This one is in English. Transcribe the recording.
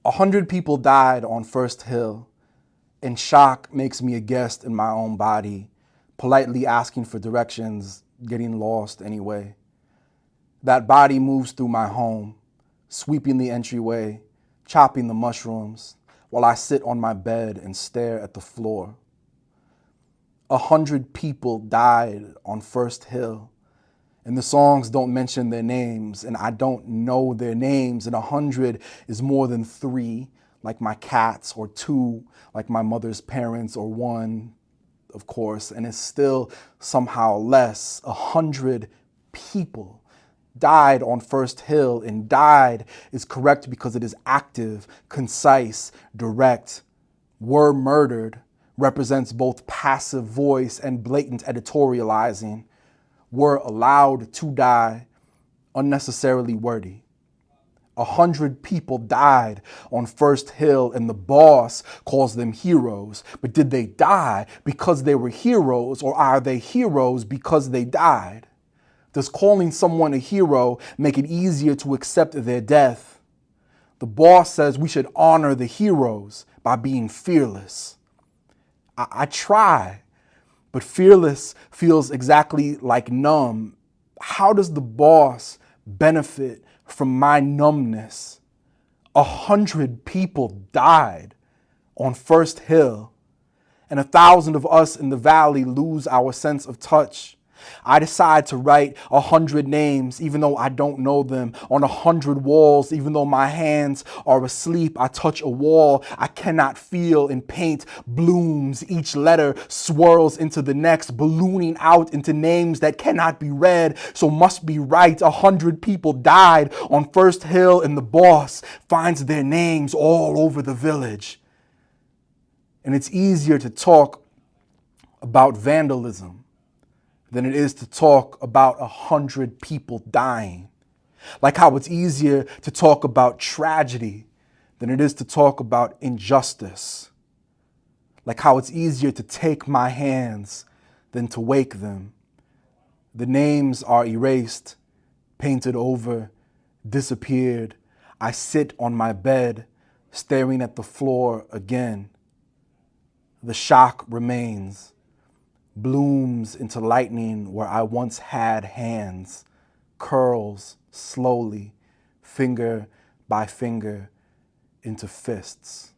100 people died on First Hill, and shock makes me a guest in my own body, politely asking for directions, getting lost anyway. That body moves through my home, sweeping the entryway, chopping the mushrooms, while I sit on my bed and stare at the floor. 100 people died on First Hill, and the songs don't mention their names, and I don't know their names, and 100 is more than 3, like my cats, or 2, like my mother's parents, or 1, of course, and it's still somehow less. 100 people died on First Hill, and died is correct because it is active, concise, direct. Were murdered represents both passive voice and blatant editorializing. Were allowed to die, unnecessarily wordy. 100 people died on First Hill, and the boss calls them heroes. But did they die because they were heroes, or are they heroes because they died? Does calling someone a hero make it easier to accept their death? The boss says we should honor the heroes by being fearless. I try, but fearless feels exactly like numb. How does the boss benefit from my numbness? 100 people died on First Hill, and 1,000 of us in the valley lose our sense of touch. I decide to write 100 names, even though I don't know them, on 100 walls, even though my hands are asleep. I touch a wall I cannot feel, and paint blooms. Each letter swirls into the next, ballooning out into names that cannot be read, so must be right. 100 people died on First Hill, and the boss finds their names all over the village. And it's easier to talk about vandalism than it is to talk about 100 people dying. Like how it's easier to talk about tragedy than it is to talk about injustice. Like how it's easier to take my hands than to wake them. The names are erased, painted over, disappeared. I sit on my bed, staring at the floor again. The shock remains, blooms into lightning where I once had hands, curls slowly, finger by finger, into fists.